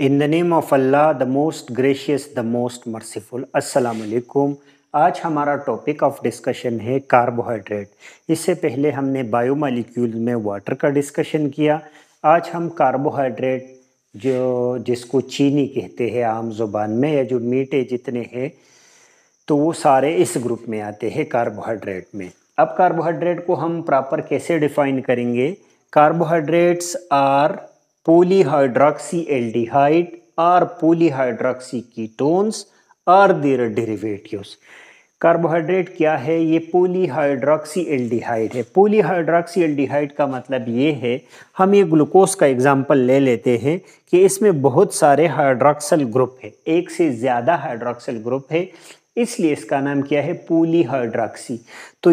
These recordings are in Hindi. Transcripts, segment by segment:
In the name of Allah the most gracious the most merciful. अस्सलाम वालेकुम। आज हमारा टॉपिक ऑफ डिस्कशन है कार्बोहाइड्रेट। इससे पहले हमने बायोमॉलिक्यूल में वाटर का डिस्कशन किया। आज हम कार्बोहाइड्रेट जिसको चीनी कहते हैं आम जुबान में, या जो मीठे जितने हैं तो वो सारे इस ग्रुप में आते हैं कार्बोहाइड्रेट में। अब कार्बोहाइड्रेट को हम प्रॉपर कैसे डिफाइन करेंगे? Carbohydrates are polyhydroxyaldehyde or polyhydroxyketones or their derivatives। Carbohydrate क्या है? ये पॉलीहाइड्रोक्सीएल्डिहाइड है। पॉलीहाइड्रोक्सीएल्डिहाइड का मतलब ये है, हम ये ग्लूकोज का एग्जांपल ले लेते हैं कि इसमें बहुत सारे हाइड्रोक्सिल ग्रुप है, एक से ज़्यादा हाइड्रोक्सिल ग्रुप है, इसलिए इसका नाम क्या है? पॉलीहाइड्रोक्सी। तो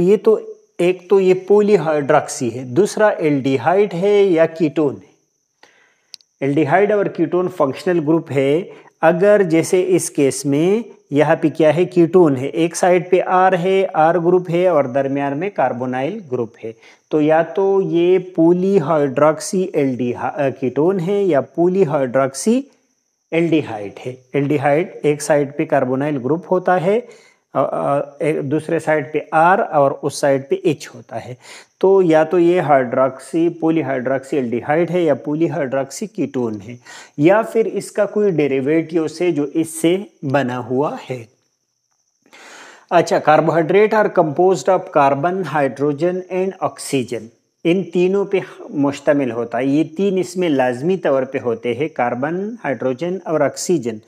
एक तो ये पॉलीहाइड्रोक्सी है, दूसरा एल्डिहाइड है या कीटोन है। एल्डिहाइड और कीटोन फंक्शनल ग्रुप है। अगर जैसे इस केस में यहाँ पे क्या है? कीटोन है, एक साइड पे आर है, आर ग्रुप है और दरमियान में कार्बोनाइल ग्रुप है, तो या तो ये पॉलीहाइड्रोक्सी कीटोन है या पॉलीहाइड्रोक्सी एल्डिहाइड है। एल्डिहाइड एक साइड पे कार्बोनाइल ग्रुप होता है, दूसरे साइड पे आर और उस साइड पे एच होता है। तो या तो ये पॉलीहाइड्रोक्सी एल्डिहाइड है या पॉलीहाइड्रोक्सी कीटोन है, या फिर इसका कोई डेरिवेटिव से जो इससे बना हुआ है। अच्छा, carbohydrate are composed of carbon, hydrogen and oxygen. इन तीनों पे मुश्तमिल होता है। ये तीन इसमें लाजमी तौर पे होते हैं, कार्बन, हाइड्रोजन और ऑक्सीजन।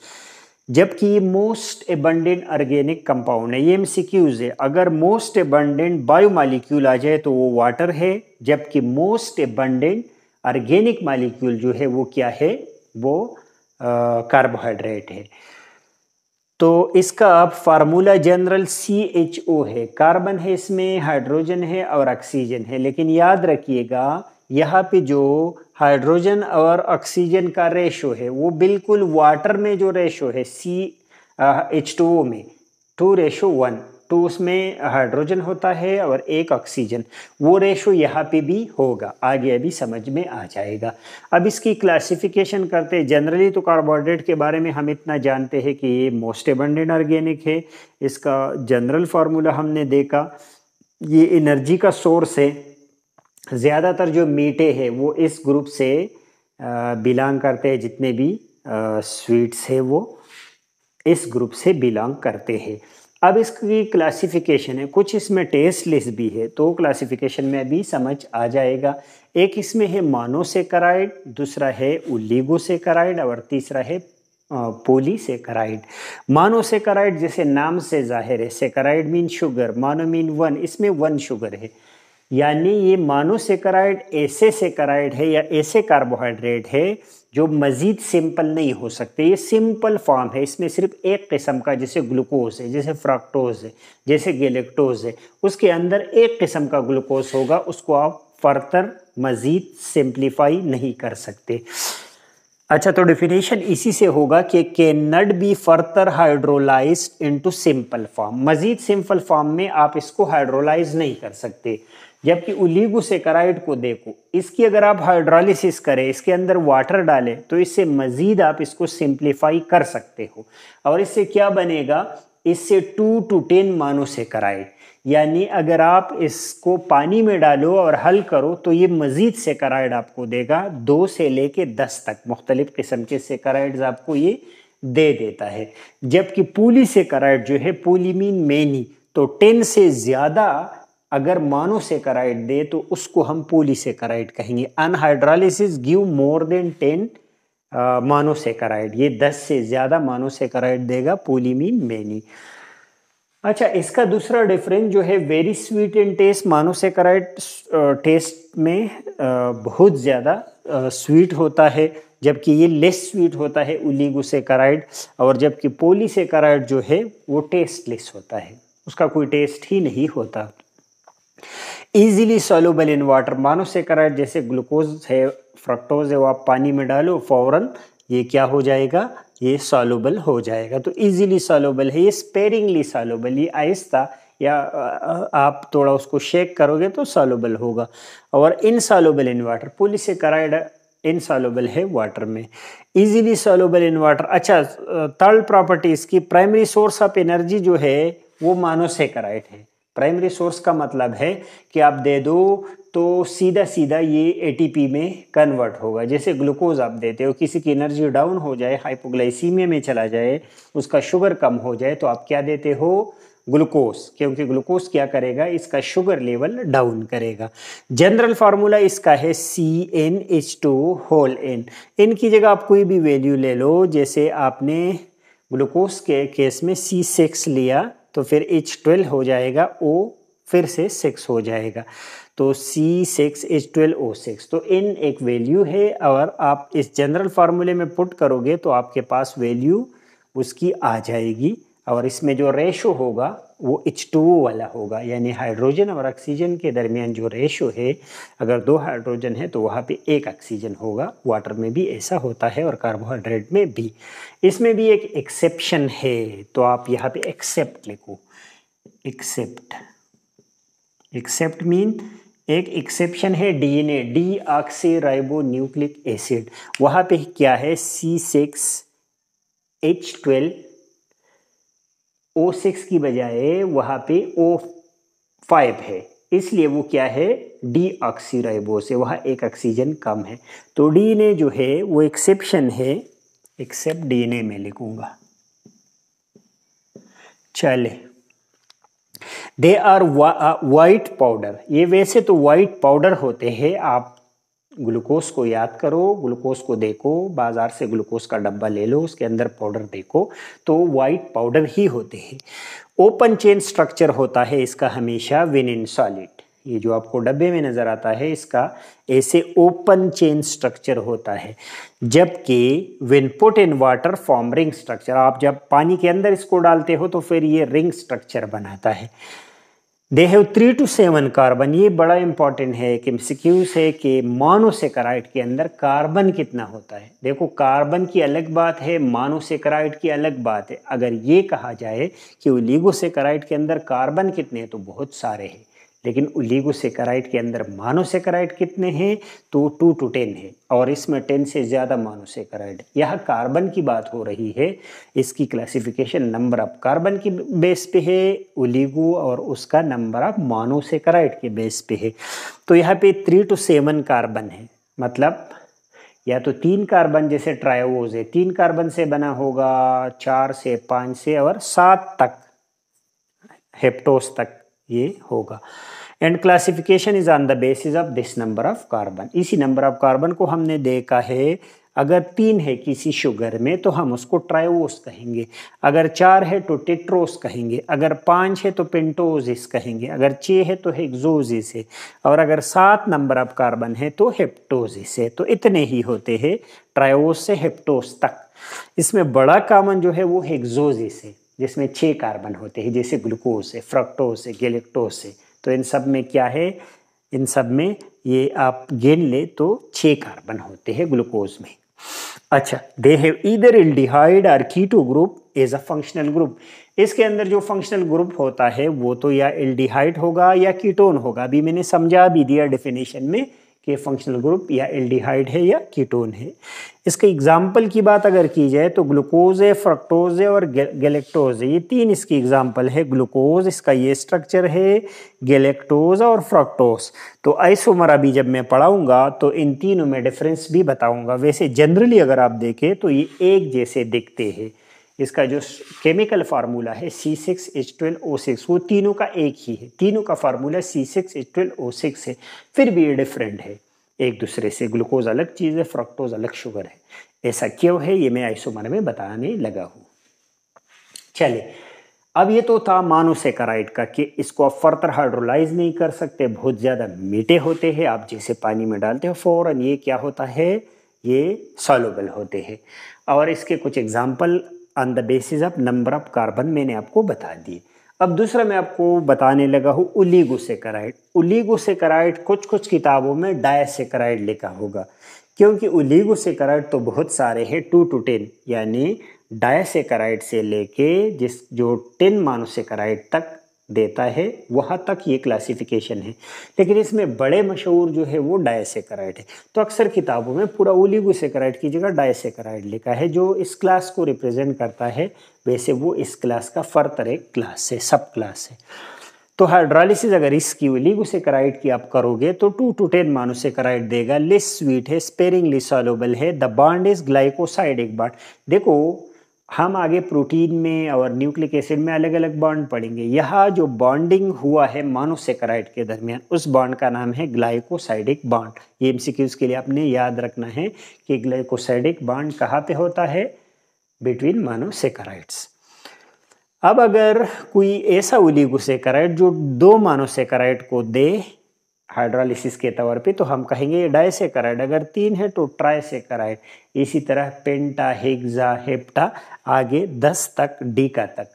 जबकि ये मोस्ट एबंडेंट ऑर्गेनिक कंपाउंड है। ये एमसीक्यूज है। अगर मोस्ट एबंडेंट बायोमॉलिक्यूल आ जाए तो वो वाटर है, जबकि मोस्ट एबंडेंट ऑर्गेनिक मॉलिक्यूल जो है वो क्या है? वो कार्बोहाइड्रेट है। तो इसका अब फार्मूला जनरल CHO है। कार्बन है, इसमें हाइड्रोजन है और ऑक्सीजन है, लेकिन याद रखिएगा यहाँ पे जो हाइड्रोजन और ऑक्सीजन का रेशो है वो बिल्कुल वाटर में जो रेशो है H2O में 2:1, 2 उसमें हाइड्रोजन होता है और 1 ऑक्सीजन, वो रेशो यहाँ पे भी होगा। आगे अभी समझ में आ जाएगा। अब इसकी क्लासिफिकेशन करते हैं। जनरली तो कार्बोहाइड्रेट के बारे में हम इतना जानते हैं कि ये मोस्ट एबंडेंट ऑर्गेनिक है। इसका जनरल फार्मूला हमने देखा। ये एनर्जी का सोर्स है। ज़्यादातर जो मीठे हैं वो इस ग्रुप से बिलोंग करते हैं, जितने भी स्वीट्स है वो इस ग्रुप से बिलोंग करते हैं। अब इसकी क्लासिफिकेशन है, कुछ इसमें टेस्ट लिस्ट भी है, तो क्लासिफिकेशन में भी समझ आ जाएगा। एक इसमें है मोनोसेकेराइड, दूसरा है ओलिगोसेकेराइड और तीसरा है पॉलीसेकेराइड। मोनोसेकेराइड जैसे नाम से जाहिर है, saccharide mean sugar, mono mean 1, इसमें 1 शुगर है, यानी ये मोनोसेकेराइड ऐसे सेकेराइड है या ऐसे कार्बोहाइड्रेट है जो मज़ीद सिंपल नहीं हो सकते। ये सिंपल फॉर्म है, इसमें सिर्फ एक किस्म का, जैसे ग्लूकोज है, जैसे फ्रक्टोज है, जैसे गैलेक्टोज है, उसके अंदर एक किस्म का ग्लूकोज होगा, उसको आप फर्दर मज़ीद सिंप्लीफाई नहीं कर सकते। अच्छा, तो डेफिनेशन इसी से होगा कि can not be further hydrolysed into simple form. मज़ीद सिंपल फॉर्म में आप इसको हाइड्रोलाइज नहीं कर सकते। जबकि ओलिगोसेकेराइड को देखो, इसकी अगर आप हाइड्रोलिसिस करें, इसके अंदर वाटर डालें, तो इससे मज़ीद आप इसको सिंप्लीफाई कर सकते हो। और इससे क्या बनेगा? इससे 2 to 10 मोनोसेकेराइड, यानी अगर आप इसको पानी में डालो और हल करो तो ये मज़ीद सेकेराइड आपको देगा। 2 से लेके 10 तक मुख्तलिफ किस्म के सेकेराइड्स आपको ये दे देता है। जबकि पॉलीसेकेराइड जो है, पॉली मीन मैनी, तो 10 से ज़्यादा अगर मोनोसेकेराइड दे तो उसको हम पॉलीसेकेराइड कहेंगे। अनहाइड्रोलिसिस गिव मोर देन 10 मोनोसेकेराइड, ये 10 से ज़्यादा मोनोसेकेराइड देगा, पॉली मीन मैनी। अच्छा, इसका दूसरा डिफरेंस जो है, very sweet in taste. Monosaccharide taste में बहुत ज़्यादा स्वीट होता है, जबकि ये लेस स्वीट होता है ओलिगोसेकेराइड। और जबकि पॉलीसेकेराइड जो है वो टेस्टलेस होता है, उसका कोई टेस्ट ही नहीं होता। Easily soluble in water. Monosaccharide जैसे ग्लूकोज है, फ्रक्टोज है, वो आप पानी में डालो फौरन ये क्या हो जाएगा? ये सॉल्युबल हो जाएगा। तो इजीली सॉल्युबल है, ये स्पेरिंगली सॉल्युबल, ये आहिस्ता या आप थोड़ा उसको शेक करोगे तो सॉल्युबल होगा। और insoluble in water. Polysaccharide insoluble है वाटर में, इजीली सॉल्युबल इन वाटर। अच्छा, थर्ड प्रॉपर्टी इसकी, प्राइमरी सोर्स ऑफ एनर्जी जो है वो मोनोसेकेराइड है। प्राइमरी सोर्स का मतलब है कि आप दे दो तो सीधा सीधा ये एटीपी में कन्वर्ट होगा। जैसे ग्लूकोज आप देते हो, किसी की एनर्जी डाउन हो जाए, हाइपोग्लाइसीमिया में चला जाए, उसका शुगर कम हो जाए, तो आप क्या देते हो? ग्लूकोज, क्योंकि ग्लूकोज क्या करेगा? इसका शुगर लेवल डाउन करेगा। जनरल फार्मूला इसका है CnH2 होल n। इनकी जगह आप कोई भी वैल्यू ले लो, जैसे आपने ग्लूकोज के केस में C6 लिया तो फिर H12 हो जाएगा, O फिर से 6 हो जाएगा, तो C6H12O6। तो n एक वैल्यू है और आप इस जनरल फार्मूले में पुट करोगे तो आपके पास वैल्यू उसकी आ जाएगी। और इसमें जो रेशो होगा वो H2O वाला होगा, यानी हाइड्रोजन और ऑक्सीजन के दरमियान जो रेशो है, अगर 2 हाइड्रोजन है तो वहाँ पे 1 ऑक्सीजन होगा। वाटर में भी ऐसा होता है और कार्बोहाइड्रेट में भी। इसमें भी एक एक्सेप्शन है, तो आप यहाँ पे एक्सेप्ट लिखो। एक्सेप्ट मीन एक एक्सेप्शन है DNA, डीऑक्सीराइबोन्यूक्लिक एसिड। वहाँ पे क्या है? C6H12O6 की बजाय वहाँ पे O5 है, इसलिए वो क्या है? डीऑक्सीराइबोस है, वहाँ एक ऑक्सीजन कम है। तो DNA जो है वो एक्सेप्शन है, एक्सेप्ट DNA में लिखूंगा। चले, दे आर वाइट पाउडर। ये वैसे तो वाइट पाउडर होते हैं। आप ग्लूकोज को याद करो, ग्लूकोज को देखो, बाजार से ग्लूकोज का डब्बा ले लो, उसके अंदर पाउडर देखो तो वाइट पाउडर ही होते हैं। ओपन चेन स्ट्रक्चर होता है इसका हमेशा व्हेन इन सॉलिड। ये जो आपको डब्बे में नजर आता है इसका ऐसे ओपन चेन स्ट्रक्चर होता है, जबकि when put in water form ring structure. आप जब पानी के अंदर इसको डालते हो तो फिर ये रिंग स्ट्रक्चर बनाता है। They have 3 to 7 carbon. ये बड़ा इंपॉर्टेंट है कि एमसीक्यूज है कि मोनोसेकेराइड के अंदर कार्बन कितना होता है। देखो, कार्बन की अलग बात है, मोनोसेकेराइड की अलग बात है। अगर ये कहा जाए कि ओलिगोसेकेराइड के अंदर कार्बन कितने हैं तो बहुत सारे हैं, लेकिन ओलिगोसेकेराइड के अंदर मोनोसेकेराइड कितने हैं? तो 2 to 10 है, और इसमें 10 से ज़्यादा मोनोसेकेराइड। यह कार्बन की बात हो रही है। इसकी क्लासिफिकेशन नंबर ऑफ कार्बन की बेस पे है, ओलिगो और उसका नंबर ऑफ मोनोसेकेराइड के बेस पे है। तो यहाँ पे 3 to 7 कार्बन है, मतलब या तो 3 कार्बन, जैसे ट्रायोज है 3 कार्बन से बना होगा, 4 से 5 से और 7 तक, हेप्टोस तक ये होगा। And classification is on the basis of this number of carbon. इसी नंबर ऑफ कार्बन को हमने देखा है, अगर 3 है किसी शुगर में तो हम उसको ट्रायोस कहेंगे, अगर 4 है तो टेट्रोस कहेंगे, अगर 5 है तो पेंटोसिस कहेंगे, अगर 6 है तो हेक्सोसिस है, और अगर 7 नंबर ऑफ कार्बन है तो हेप्टोसिस है। तो इतने ही होते हैं ट्रायोस से हेप्टोस तक। इसमें बड़ा कॉमन जो है वो हेक्सोसिस है, जिसमें 6 कार्बन होते हैं, जैसे ग्लूकोज है, फ्रक्टोज है, गैलेक्टोज है। तो इन सब में क्या है? इन सब में ये आप गिन ले तो 6 कार्बन होते हैं ग्लूकोज में। अच्छा, दे हैव ईदर एल्डिहाइड और keto group as a functional group. इसके अंदर जो फंक्शनल ग्रुप होता है वो तो या एल्डिहाइड होगा या कीटोन होगा। अभी मैंने समझा भी दिया डेफिनेशन में कि फंक्शनल ग्रुप या एल्डिहाइड है या कीटोन है। इसके एग्जाम्पल की बात अगर की जाए तो ग्लूकोज है, फ्रक्टोज है और गैलेक्टोज है। ये 3 इसकी एग्जाम्पल है। ग्लूकोज इसका ये स्ट्रक्चर है, गैलेक्टोज और फ्रक्टोज। तो आइसोमर अभी जब मैं पढ़ाऊंगा तो इन तीनों में डिफरेंस भी बताऊंगा। वैसे जनरली अगर आप देखें तो ये एक जैसे दिखते हैं। इसका जो केमिकल फार्मूला है C6H12O6 वो तीनों का एक ही है, तीनों का फार्मूला C6H12O6 है, फिर भी ये डिफरेंट है एक दूसरे से। ग्लूकोज अलग चीज़ है, फ्रक्टोज अलग शुगर है। ऐसा क्यों है ये मैं आइसोमर में बताने लगा हूँ। चलिए, अब ये तो था मोनोसेकेराइड का कि इसको आप फर्दर हाइड्रोलाइज नहीं कर सकते, बहुत ज़्यादा मीठे होते हैं, आप जैसे पानी में डालते हो फौरन ये क्या होता है? ये सॉल्युबल होते हैं। और इसके कुछ example on the basis of number of carbon मैंने आपको बता दिए। अब दूसरा मैं आपको बताने लगा हूँ ओलिगोसेकेराइड। ओलिगोसेकेराइड कुछ किताबों में डायसेकेराइड लिखा होगा, क्योंकि ओलिगोसेकेराइड तो बहुत सारे हैं, 2 to 10, यानी डायसेकेराइड से लेके जो 10 मोनोसेकेराइड तक देता है, वहाँ तक ये क्लासिफिकेशन है। लेकिन इसमें बड़े मशहूर जो है वो डायसेकेराइड है। तो अक्सर किताबों में पूरा ओलिगोसेकेराइड की जगह डायसेकेराइड लिखा है, जो इस क्लास को रिप्रेजेंट करता है। वैसे वो इस क्लास का फर्दर एक क्लास है, सब क्लास है। तो हाइड्रोलिसिस अगर इसकी ओलिगोसेकेराइड की आप करोगे तो 2 to 10 मोनोसेकेराइड देगा। लेस स्वीट है, स्पेरिंगली सॉल्युबल है, the bond is glycosidic bond. देखो हम आगे प्रोटीन में और न्यूक्लिक एसिड में अलग अलग बॉन्ड पढ़ेंगे। यहाँ जो बॉन्डिंग हुआ है मोनोसेकेराइड के दरमियान, उस बॉन्ड का नाम है ग्लाइकोसाइडिक बॉन्ड। ये एमसीक्यूज के लिए आपने याद रखना है कि ग्लाइकोसाइडिक बॉन्ड कहाँ पे होता है, बिटवीन मोनोसेकेराइड्स। अब अगर कोई ऐसा ओलिगोसेकेराइड जो 2 मोनोसेकेराइड को दे हाइड्रोलिसिस के तौर पे, तो हम कहेंगे ये डायसेकेराइड। अगर 3 है तो ट्राइसेकेराइड। इसी तरह पेंटा, हेक्सा, हेप्टा, आगे 10 तक, डीका तक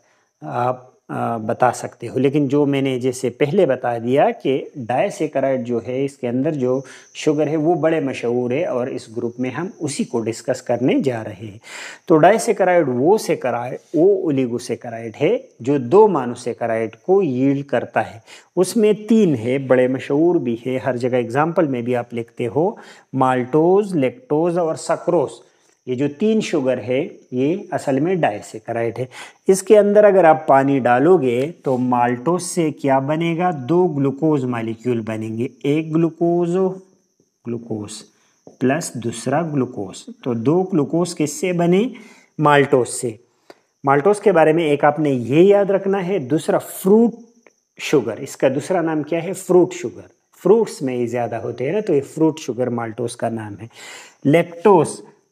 आप बता सकते हो। लेकिन जो मैंने जैसे पहले बता दिया कि डायसेकेराइड जो है इसके अंदर जो शुगर है वो बड़े मशहूर है, और इस ग्रुप में हम उसी को डिस्कस करने जा रहे हैं। तो डायसेकेराइड वो ओलिगोसेकेराइड है जो 2 मोनोसेकेराइड को यील्ड करता है। उसमें 3 है, बड़े मशहूर भी है, हर जगह एग्जाम्पल में भी आप लिखते हो, माल्टोज, लैक्टोज और सक्रोज। ये जो 3 शुगर है ये असल में डायसेकेराइड है। इसके अंदर अगर आप पानी डालोगे तो माल्टोज से क्या बनेगा, 2 ग्लूकोज मॉलिक्यूल बनेंगे, एक ग्लूकोज प्लस दूसरा ग्लूकोज। तो 2 ग्लूकोज किससे बने, माल्टोज से। माल्टोज के बारे में एक आपने ये याद रखना है। दूसरा फ्रूट शुगर, इसका दूसरा नाम क्या है, फ्रूट शुगर। फ्रूट्स में ये ज़्यादा होते हैं ना, तो ये फ्रूट शुगर माल्टोज का नाम है।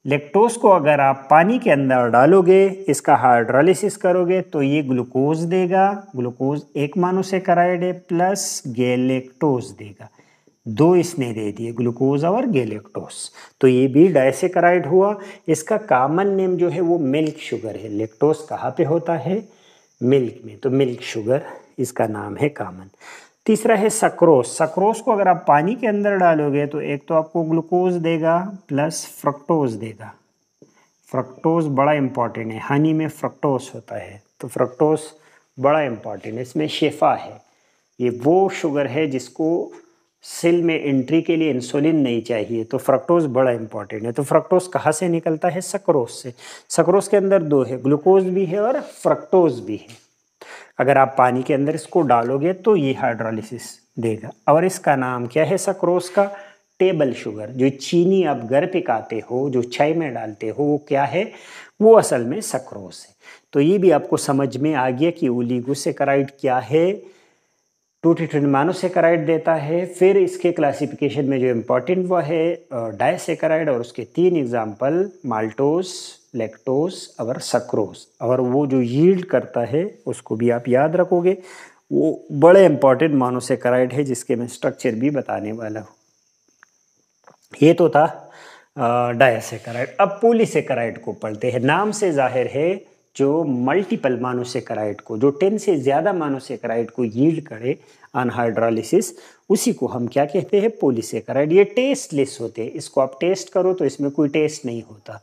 लैक्टोज को अगर आप पानी के अंदर डालोगे, इसका हाइड्रोलिसिस करोगे तो ये ग्लूकोज देगा। ग्लूकोज एक मोनोसेकेराइड है, प्लस गैलेक्टोज देगा। 2 इसने दे दिए, ग्लूकोज और गैलेक्टोज। तो ये भी डायसेकेराइड हुआ। इसका कॉमन नेम जो है वो मिल्क शुगर है। लैक्टोज कहाँ पे होता है, मिल्क में, तो मिल्क शुगर इसका नाम है कॉमन। तीसरा है सक्रोज। सक्रोज को अगर आप पानी के अंदर डालोगे तो एक तो आपको ग्लूकोज देगा प्लस फ्रक्टोज देगा। फ्रक्टोज बड़ा इंपॉर्टेंट है, हनी में फ्रक्टोज होता है, तो फ्रक्टोज बड़ा इंपॉर्टेंट है। इसमें शेफा है, ये वो शुगर है जिसको सेल में एंट्री के लिए इंसुलिन नहीं चाहिए, तो फ्रक्टोज बड़ा इंपॉर्टेंट है। तो फ्रक्टोज कहाँ से निकलता है, सक्रोज से। सक्रोज के अंदर 2 है, ग्लूकोज भी है और फ्रक्टोज भी है। अगर आप पानी के अंदर इसको डालोगे तो ये हाइड्रोलिसिस देगा। और इसका नाम क्या है, सक्रोज का, टेबल शुगर। जो चीनी आप घर पे खाते हो, जो चाय में डालते हो, वो क्या है, वो असल में सक्रोज है। तो ये भी आपको समझ में आ गया कि ओलिगोसेकेराइड क्या है। 2 to 10 मोनोसेकेराइड देता है। फिर इसके क्लासिफिकेशन में जो इम्पोर्टेंट वो है डायसेकेराइड, और उसके 3 एग्जाम्पल, माल्टोज, लैक्टोज और सक्रोज। और वो जो यील्ड करता है उसको भी आप याद रखोगे, वो बड़े इंपॉर्टेंट मोनोसेकेराइड है जिसके मैं स्ट्रक्चर भी बताने वाला हूँ। ये तो था डायसेकेराइड। अब पॉलीसेकेराइड को पढ़ते हैं। नाम से जाहिर है जो मल्टीपल मोनोसेकेराइड को, जो 10 से ज़्यादा मोनोसेकेराइड को यील्ड करे ऑन हाइड्रोलिसिस, उसी को हम क्या कहते हैं, पॉलीसेकेराइड। ये टेस्टलेस होते हैं, इसको आप टेस्ट करो तो इसमें कोई टेस्ट नहीं होता।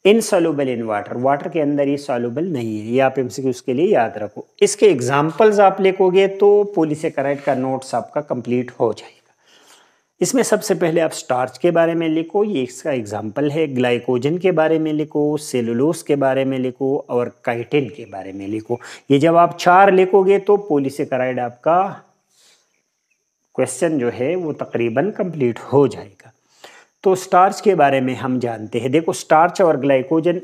इनसॉल्युबल इन वाटर, वाटर के अंदर ये सॉल्युबल नहीं है, ये आप एमसीक्यूज के लिए याद रखो। इसके एग्जाम्पल्स आप लिखोगे तो पॉलीसेकेराइड का नोट्स आपका कंप्लीट हो जाएगा। इसमें सबसे पहले आप स्टार्च के बारे में लिखो, ये इसका एग्जाम्पल है। ग्लाइकोजन के बारे में लिखो, सेलुलोज के बारे में लिखो और काइटिन के बारे में लिखो। ये जब आप 4 लिखोगे तो पॉलीसेकेराइड आपका क्वेश्चन जो है वो तकरीबन कंप्लीट हो जाएगा। तो स्टार्च के बारे में हम जानते हैं। देखो स्टार्च और ग्लाइकोजन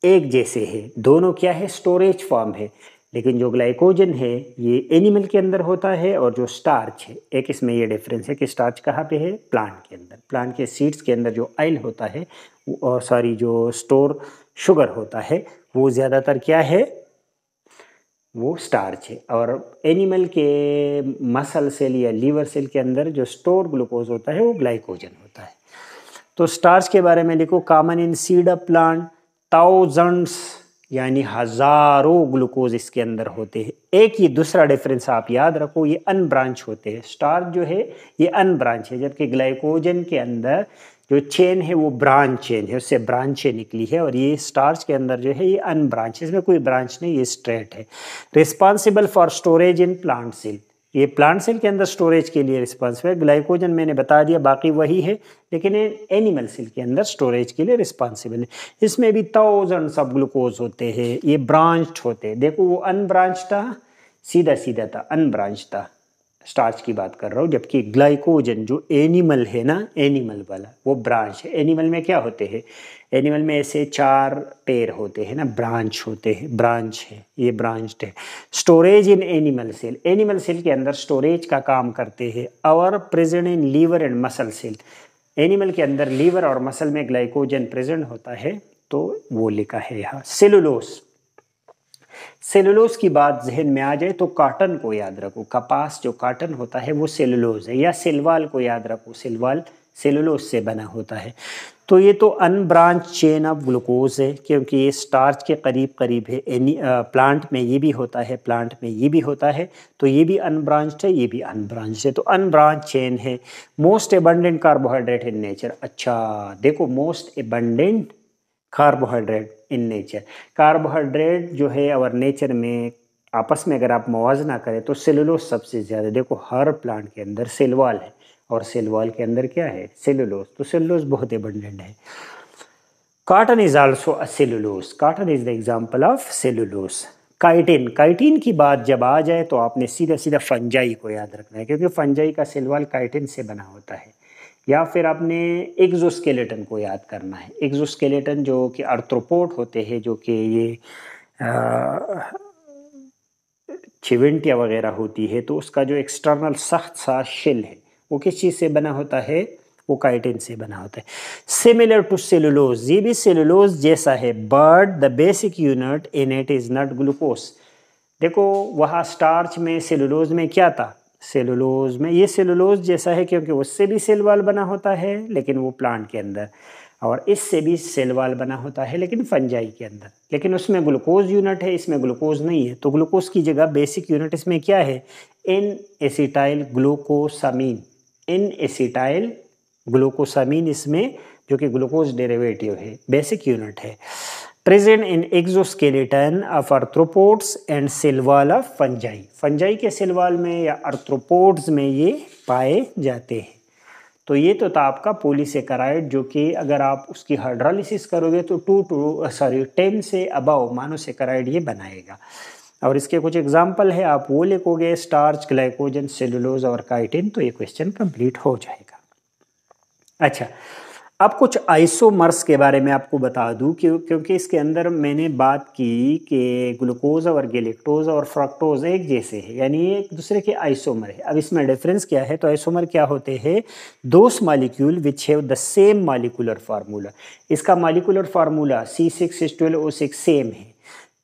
एक जैसे हैं, दोनों क्या है, स्टोरेज फॉर्म है। लेकिन जो ग्लाइकोजन है ये एनिमल के अंदर होता है, और जो स्टार्च है, एक इसमें ये डिफरेंस है कि स्टार्च कहाँ पे है, प्लांट के अंदर। प्लांट के सीड्स के अंदर जो ऑयल होता है, और जो स्टोर शुगर होता है, वो ज़्यादातर क्या है, वो स्टार्च है। और एनिमल के मसल सेल या लीवर सेल के अंदर जो स्टोर ग्लूकोज होता है वो ग्लाइकोजन होता है। तो स्टार्च के बारे में लिखो, common in seed of plant, thousands यानी हजारों ग्लूकोज इसके अंदर होते हैं। एक ही दूसरा डिफरेंस आप याद रखो, ये अनब्रांच होते हैं। स्टार्च जो है ये अनब्रांच है, जबकि ग्लाइकोजन के अंदर जो चेन है वो ब्रांच चेन है, उससे ब्रांचें निकली है, और ये स्टार्च के अंदर जो है ये अनब्रांच, इसमें कोई ब्रांच नहीं, ये स्ट्रेट है। Responsible for storage in plant cell, ये प्लांट सेल के अंदर स्टोरेज के लिए रिस्पॉन्सिबल है। ग्लाइकोजन मैंने बता दिया, बाकी वही है, लेकिन एनिमल सेल के अंदर स्टोरेज के लिए रिस्पॉन्सिबल है। इसमें भी थाउजेंड्स ऑफ ग्लूकोज होते हैं, ये ब्रांच्ड होते हैं। देखो वो अनब्रांच था, सीधा सीधा था, अनब्रांच था, स्टार्च की बात कर रहा हूँ, जबकि ग्लाइकोजन जो एनिमल है ना, एनिमल वाला वो ब्रांच है। एनिमल में क्या होते हैं, एनिमल में ऐसे 4 पैर होते हैं ना, ब्रांच होते हैं, ब्रांच है, ये ब्रांच्ड है। Storage in animal cell, animal cell के अंदर स्टोरेज का काम करते हैं। और present in liver and muscle cell, animal के अंदर लीवर और मसल में ग्लाइकोजन प्रेजेंट होता है, तो वो लिखा है यहाँ। सेलुलोस, सेलुलोज की बात जहन में आ जाए तो कॉटन को याद रखो, कपास जो कॉटन होता है वो सेलुलोज है, या सिलवाल को याद रखो, सिलवाल सेलुलोज से बना होता है। तो ये तो अनब्रांच चेन ऑफ ग्लूकोज है, क्योंकि ये स्टार्च के करीब करीब है। प्लांट में ये भी होता है, प्लांट में ये भी होता है, तो ये भी अनब्रांच्ड है, ये भी अनब्रांच्ड है, तो अनब्रांच चेन है। Most abundant carbohydrate in nature, अच्छा देखो, most abundant carbohydrate in nature, carbohydrate जो है और नेचर में आपस में अगर आप मुवाजना करें तो सेलुलोज सबसे ज़्यादा। देखो हर प्लांट के अंदर सेलवाल है, और सेलवाल के अंदर क्या है, सेलुलोज, तो सेलुलोज बहुत एबंडेंट है। Cotton is also a cellulose, cotton is the example of cellulose. Chitin, chitin की बात जब आ जाए तो आपने सीधा सीधा फंजाई को याद रखना है, क्योंकि फंजाई का सेलवाल काइटिन से बना होता है। या फिर आपने एक्सोस्केलेटन को याद करना है, एक्सोस्केलेटन जो कि आर्थ्रोपोड होते हैं, जो कि ये चिविंटिया वगैरह होती है, तो उसका जो एक्सटर्नल सख्त सा शेल है वो किस चीज़ से बना होता है, वो काइटिन से बना होता है। सिमिलर टू सेलुलोज, ये भी सेलुलोज जैसा है, but the basic unit in it is not glucose. देखो वहाँ स्टार्च में सेलुलोज में क्या था, सेलुलोज में ये सेलुलोज जैसा है, क्योंकि उससे भी सेल वाल बना होता है लेकिन वो प्लांट के अंदर, और इससे भी सेल वाल बना होता है लेकिन फंजाई के अंदर, लेकिन उसमें ग्लूकोज यूनिट है, इसमें ग्लूकोज नहीं है। तो ग्लूकोज की जगह बेसिक यूनिट इसमें क्या है, N acetyl glucosamine, N acetyl glucosamine इसमें, जो कि ग्लूकोज डेरिवेटिव है, बेसिक यूनिट है। Present in exoskeleton of arthropods and cell wall of fungi, fungi के सेल वॉल में या आर्थ्रोपोड्स में ये पाए जाते हैं। तो ये तो था आपका पॉलीसेकेराइड, जो कि अगर आप उसकी हाइड्रोलिसिस करोगे तो 10 से अबव मोनोसेकेराइड ये बनाएगा। और इसके कुछ एग्जाम्पल है, आप वो लिखोगे, स्टार्च, ग्लाइकोजन, सेलुलोज और काइटिन, तो ये क्वेश्चन कंप्लीट हो जाएगा। अच्छा, अब कुछ आइसोमर्स के बारे में आपको बता दूं, क्योंकि इसके अंदर मैंने बात की कि ग्लूकोज और गैलेक्टोज और फ्रक्टोज एक जैसे हैं, यानी एक दूसरे के आइसोमर है। अब इसमें डिफरेंस क्या है, तो आइसोमर क्या होते हैं, those molecule which have the same molecular formula. इसका मॉलिक्यूलर फार्मूला C6H12O6 सेम है,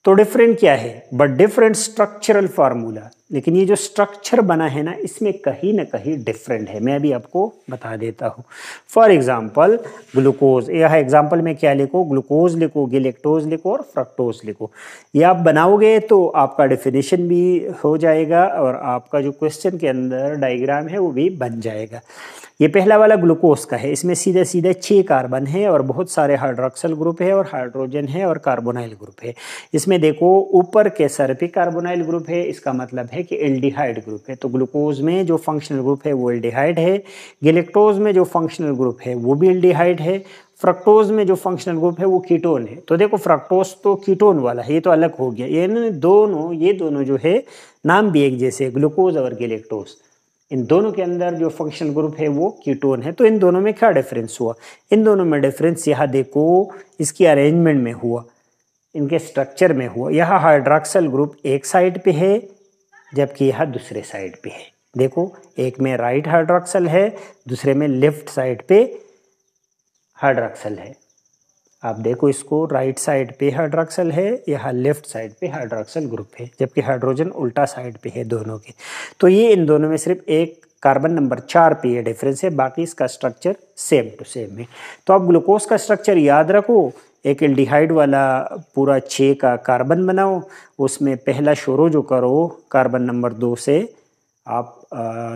तो डिफरेंट क्या है, बट डिफरेंट स्ट्रक्चरल फार्मूला। लेकिन ये जो स्ट्रक्चर बना है ना, इसमें कहीं ना कहीं डिफरेंट है, मैं अभी आपको बता देता हूँ। फॉर एग्जांपल ग्लूकोज, यह एग्जांपल में क्या लिखो, ग्लूकोज लिखो, गैलेक्टोज लिखो और फ्रक्टोज लिखो। ये आप बनाओगे तो आपका डेफिनेशन भी हो जाएगा और आपका जो क्वेश्चन के अंदर डायग्राम है वो भी बन जाएगा। ये पहला वाला ग्लूकोज का है, इसमें सीधे सीधे 6 कार्बन है और बहुत सारे हाइड्रोक्सिल ग्रुप है और हाइड्रोजन है और कार्बोनाइल ग्रुप है। इसमें देखो ऊपर के सर पे कार्बोनाइल ग्रुप है, इसका मतलब है कि एल्डिहाइड ग्रुप है। तो ग्लूकोज में जो फंक्शनल ग्रुप है वो एल्डिहाइड है, गैलेक्टोज में जो फंक्शनल ग्रुप है वो भी एल्डिहाइड है, फ्रक्टोज में जो फंक्शनल ग्रुप है वो कीटोन है। तो देखो फ्रक्टोज तो कीटोन वाला है, ये तो अलग हो गया। ये दोनों जो है नाम भी एक जैसे, ग्लूकोज और गैलेक्टोज, इन दोनों के अंदर जो फंक्शनल ग्रुप है वो कीटोन है। तो इन दोनों में क्या डिफरेंस हुआ, इन दोनों में डिफरेंस यहाँ देखो इसकी अरेंजमेंट में हुआ, इनके स्ट्रक्चर में हुआ। यहाँ हाइड्रोक्सिल ग्रुप एक साइड पे है जबकि यहाँ दूसरे साइड पे है। देखो एक में राइट हाइड्रोक्सिल है, दूसरे में लेफ्ट साइड पे हाइड्रोक्सिल है। आप देखो इसको, राइट साइड पे हाइड्रोक्सिल है, यहाँ लेफ्ट साइड पे हाइड्रोक्सिल ग्रुप है, जबकि हाइड्रोजन उल्टा साइड पे है दोनों के। तो ये इन दोनों में सिर्फ एक कार्बन नंबर 4 पे ये डिफरेंस है, बाकी इसका स्ट्रक्चर सेम टू सेम है। तो आप ग्लूकोज का स्ट्रक्चर याद रखो, एक एल्डिहाइड वाला पूरा 6 का कार्बन बनाओ, उसमें पहला शुरू जो करो कार्बन नंबर 2 से आप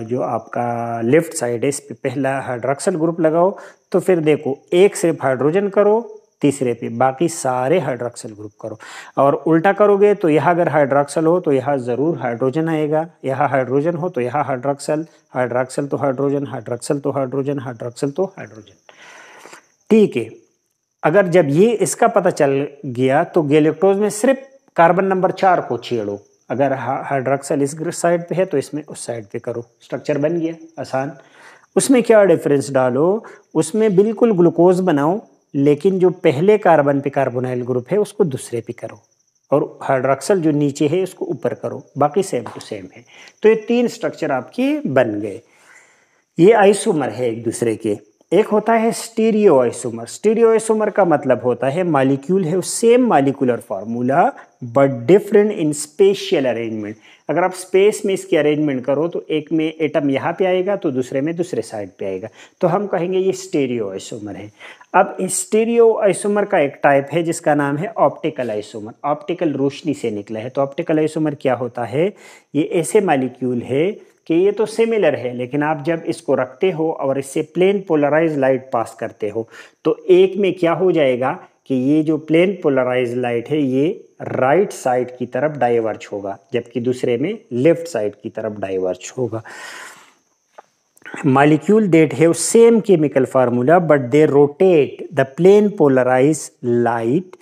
जो आपका लेफ्ट साइड है इस पे पहला हाइड्रोक्सल ग्रुप लगाओ, तो फिर देखो एक सिर्फ हाइड्रोजन करो, तीसरे पे बाकी सारे हाइड्रोक्सल ग्रुप करो। और उल्टा करोगे तो यहाँ अगर हाइड्रोक्सल हो तो यहाँ ज़रूर हाइड्रोजन आएगा, यहाँ हाइड्रोजन हो तो यहाँ हाइड्रोक्सल, हाइड्रोक्सल तो हाइड्रोजन, हाइड्रोक्सल तो हाइड्रोजन, हाइड्रोक्सल तो हाइड्रोजन। ठीक है, अगर जब ये इसका पता चल गया तो गैलेक्टोज में सिर्फ कार्बन नंबर 4 को छेड़ो। अगर हाइड्रोक्सल इस साइड पे है तो इसमें उस साइड पे करो, स्ट्रक्चर बन गया आसान। उसमें क्या डिफरेंस डालो, उसमें बिल्कुल ग्लूकोज बनाओ, लेकिन जो पहले कार्बन पे कार्बोनाइल ग्रुप है उसको दूसरे पे करो, और हाइड्रोक्सल जो नीचे है उसको ऊपर करो, बाकी सेम टू सेम है। तो ये 3 स्ट्रक्चर आपके बन गए। ये आइसोमर है एक दूसरे के। एक होता है स्टीरियो आइसोमर। स्टीरियो आइसोमर का मतलब होता है मॉलिक्यूल है same molecular formula but different in spatial arrangement. अगर आप स्पेस में इसकी अरेंजमेंट करो तो एक में एटम यहाँ पे आएगा तो दूसरे में दूसरे साइड पे आएगा, तो हम कहेंगे ये स्टीरियो आइसोमर है। अब स्टीरियो आइसोमर का एक टाइप है जिसका नाम है ऑप्टिकल आइसोमर। ऑप्टिकल रोशनी से निकला है। तो ऑप्टिकल आइसोमर क्या होता है, ये ऐसे मॉलिक्यूल है कि ये तो सिमिलर है, लेकिन आप जब इसको रखते हो और इससे प्लेन पोलराइज लाइट पास करते हो तो एक में क्या हो जाएगा कि ये जो प्लेन पोलराइज लाइट है ये राइट साइड की तरफ डाइवर्ज होगा, जबकि दूसरे में लेफ्ट साइड की तरफ डाइवर्ज होगा। Molecule that have same chemical formula but they rotate the plane polarized light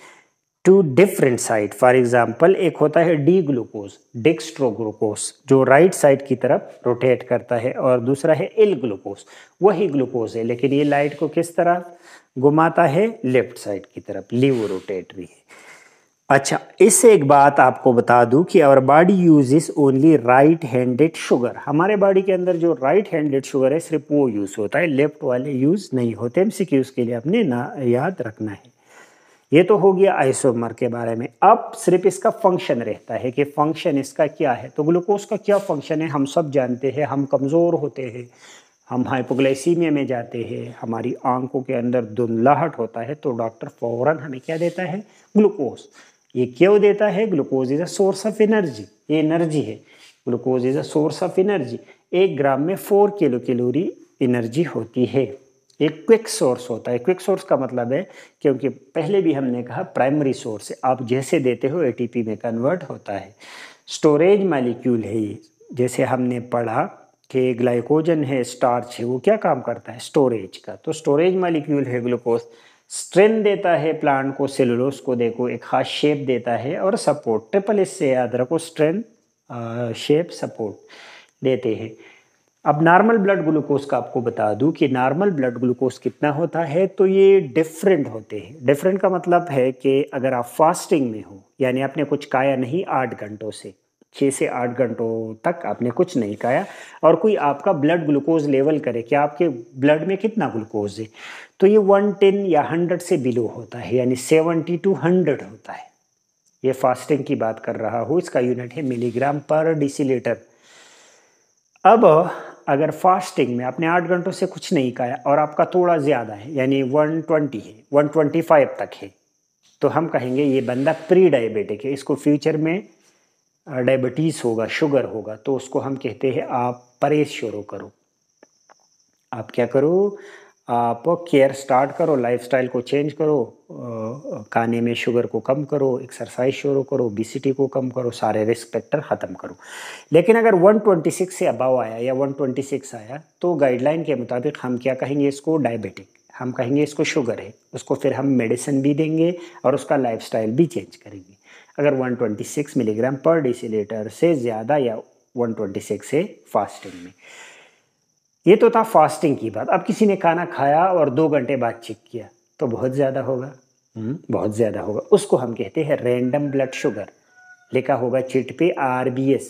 to different side. For example, एक होता है डी ग्लूकोज, डेक्स्ट्रो ग्लूकोज जो राइट साइड की तरफ रोटेट करता है, और दूसरा है एल ग्लूकोज, वही ग्लूकोज है लेकिन ये लाइट को किस तरह घुमाता है, लेफ्ट साइड की तरफ, लीवो रोटेटरी है। अच्छा, इससे एक बात आपको बता दूं कि our body uses only right handed sugar. हमारे बॉडी के अंदर जो राइट हैंडेड शुगर है सिर्फ वो यूज होता है, लेफ्ट वाले यूज नहीं होते। एमसीक्यूज के लिए आपने ना याद रखना है। ये तो हो गया आइसोमर के बारे में। अब सिर्फ इसका फंक्शन रहता है कि फंक्शन इसका क्या है। तो ग्लूकोज का क्या फंक्शन है हम सब जानते हैं। हम कमज़ोर होते हैं, हम हाइपोग्लाइसीमिया में जाते हैं, हमारी आंखों के अंदर धुंधलाहट होता है, तो डॉक्टर फौरन हमें क्या देता है, ग्लूकोज। ये क्यों देता है, glucose is a source of energy, ये एनर्जी है। Glucose is a source of energy. 1 ग्राम में 4 किलो कैलोरी एनर्जी होती है। एक क्विक सोर्स होता है। क्विक सोर्स का मतलब है, क्योंकि पहले भी हमने कहा प्राइमरी सोर्स है, आप जैसे देते हो एटीपी में कन्वर्ट होता है। स्टोरेज मॉलिक्यूल है ये, जैसे हमने पढ़ा कि ग्लाइकोजन है, स्टार्च है, वो क्या काम करता है, स्टोरेज का। तो स्टोरेज मॉलिक्यूल है ग्लूकोज। स्ट्रेंथ देता है प्लांट को, सेलुलोज को देखो एक खास शेप देता है, और सपोर्ट, ट्रिपल एस से याद रखो, स्ट्रेंथ, शेप, सपोर्ट देते हैं। अब नॉर्मल ब्लड ग्लूकोज का आपको बता दूं कि नॉर्मल ब्लड ग्लूकोज कितना होता है, तो ये डिफरेंट होते हैं। डिफरेंट का मतलब है कि अगर आप फास्टिंग में हो, यानी आपने कुछ खाया नहीं 8 घंटों से, 6 से 8 घंटों तक आपने कुछ नहीं खाया, और कोई आपका ब्लड ग्लूकोज लेवल करे कि आपके ब्लड में कितना ग्लूकोज है, तो ये 110 या 100 से बिलो होता है, यानी 70 to 100 होता है। ये फास्टिंग की बात कर रहा हूँ, इसका यूनिट है मिलीग्राम पर डेसीलीटर। अब अगर फास्टिंग में आपने 8 घंटों से कुछ नहीं खाया और आपका थोड़ा ज़्यादा है, यानी 120 है, 125 तक है, तो हम कहेंगे ये बंदा प्री डायबिटिक है, इसको फ्यूचर में डायबिटीज़ होगा, शुगर होगा, तो उसको हम कहते हैं आप परहेज शुरू करो। आप क्या करो, आप केयर स्टार्ट करो, लाइफस्टाइल को चेंज करो, खाने में शुगर को कम करो, एक्सरसाइज शुरू करो, ओबेसिटी को कम करो, सारे रिस्क फैक्टर ख़त्म करो। लेकिन अगर 126 से अबव आया या 126 आया तो गाइडलाइन के मुताबिक हम क्या कहेंगे, इसको डायबिटिक, हम कहेंगे इसको शुगर है, उसको फिर हम मेडिसिन भी देंगे और उसका लाइफस्टाइल भी चेंज करेंगे। अगर 126 मिलीग्राम पर डेसीलीटर से ज़्यादा या 126 से फास्टिंग में। ये तो था फास्टिंग की बात। अब किसी ने खाना खाया और 2 घंटे बाद चेक किया तो बहुत ज़्यादा होगा, बहुत ज़्यादा होगा, उसको हम कहते हैं रैंडम ब्लड शुगर। लिखा होगा चिट पे RBS,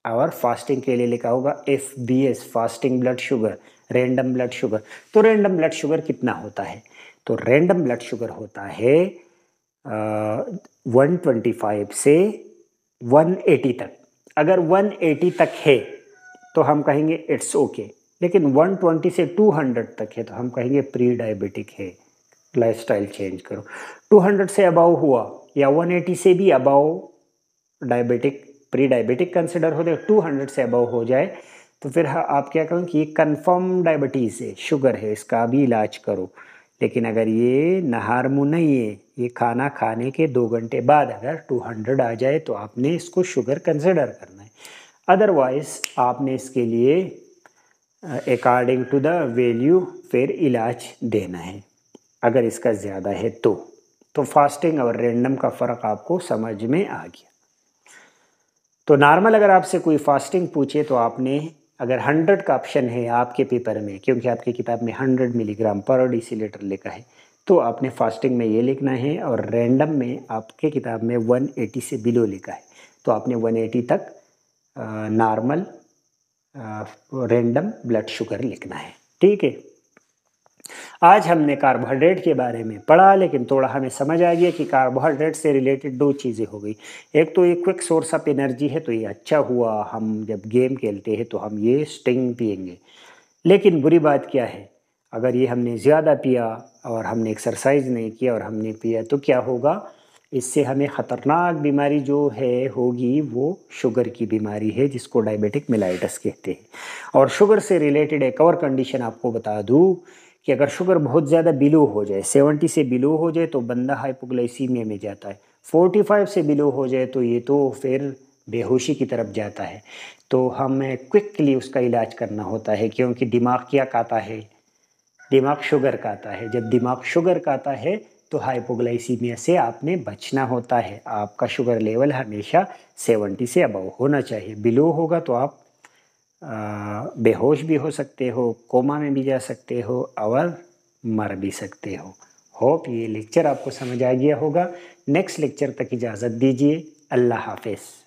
और फास्टिंग के लिए लिखा होगा FBS, fasting blood sugar, random blood sugar. तो रैंडम ब्लड शुगर कितना होता है, तो रैंडम ब्लड शुगर होता है 125 से 180 तक। अगर 180 तक है तो हम कहेंगे इट्स ओके, लेकिन 120 से 200 तक है तो हम कहेंगे प्री डायबिटिक है, लाइफस्टाइल चेंज करो। 200 से अबाव हुआ या 180 से भी above diabetic pre diabetic consider हो जाए, 200 से अबव हो जाए तो फिर आप क्या करें कि ये कन्फर्म डायबिटीज़ है, शुगर है, इसका भी इलाज करो। लेकिन अगर ये नहार मुँह नहीं है, ये खाना खाने के 2 घंटे बाद अगर 200 आ जाए तो आपने इसको शुगर कंसिडर करना है। अदरवाइज आपने इसके लिए अकॉर्डिंग टू द वैल्यू फिर इलाज देना है अगर इसका ज़्यादा है तो फास्टिंग और रैंडम का फ़र्क आपको समझ में आ गया। तो नॉर्मल अगर आपसे कोई फास्टिंग पूछे तो आपने अगर 100 का ऑप्शन है आपके पेपर में, क्योंकि आपकी किताब में 100 मिलीग्राम पर डेसीलीटर लिखा है, तो आपने फास्टिंग में ये लिखना है, और रैंडम में आपके किताब में 180 से बिलो लिखा है तो आपने 180 तक नॉर्मल रैंडम ब्लड शुगर लिखना है। ठीक है, आज हमने कार्बोहाइड्रेट के बारे में पढ़ा, लेकिन थोड़ा हमें समझ आ गया कि कार्बोहाइड्रेट से रिलेटेड 2 चीज़ें हो गई। एक तो ये क्विक सोर्स ऑफ एनर्जी है, तो ये अच्छा हुआ, हम जब गेम खेलते हैं तो हम ये स्टिंग पिएंगे। लेकिन बुरी बात क्या है, अगर ये हमने ज़्यादा पिया और हमने एक्सरसाइज नहीं किया और हमने पिया तो क्या होगा, इससे हमें ख़तरनाक बीमारी जो है होगी वो शुगर की बीमारी है, जिसको डायबिटिक मेलाइटस कहते हैं। और शुगर से रिलेटेड एक और कंडीशन आपको बता दूं कि अगर शुगर बहुत ज़्यादा बिलो हो जाए, 70 से बिलो हो जाए तो बंदा हाइपोग्लाइसीमिया में जाता है, 45 से बिलो हो जाए तो ये तो फिर बेहोशी की तरफ जाता है। तो हमें क्विकली उसका इलाज करना होता है, क्योंकि दिमाग क्या कहता है, दिमाग शुगर खाता है। जब दिमाग शुगर खाता है तो हाइपोग्लाइसीमिया से आपने बचना होता है। आपका शुगर लेवल हमेशा 70 से अबव होना चाहिए, बिलो होगा तो आप बेहोश भी हो सकते हो, कोमा में भी जा सकते हो और मर भी सकते हो। होप ये लेक्चर आपको समझ आ गया होगा। नेक्स्ट लेक्चर तक इजाज़त दीजिए। अल्लाह हाफिज़।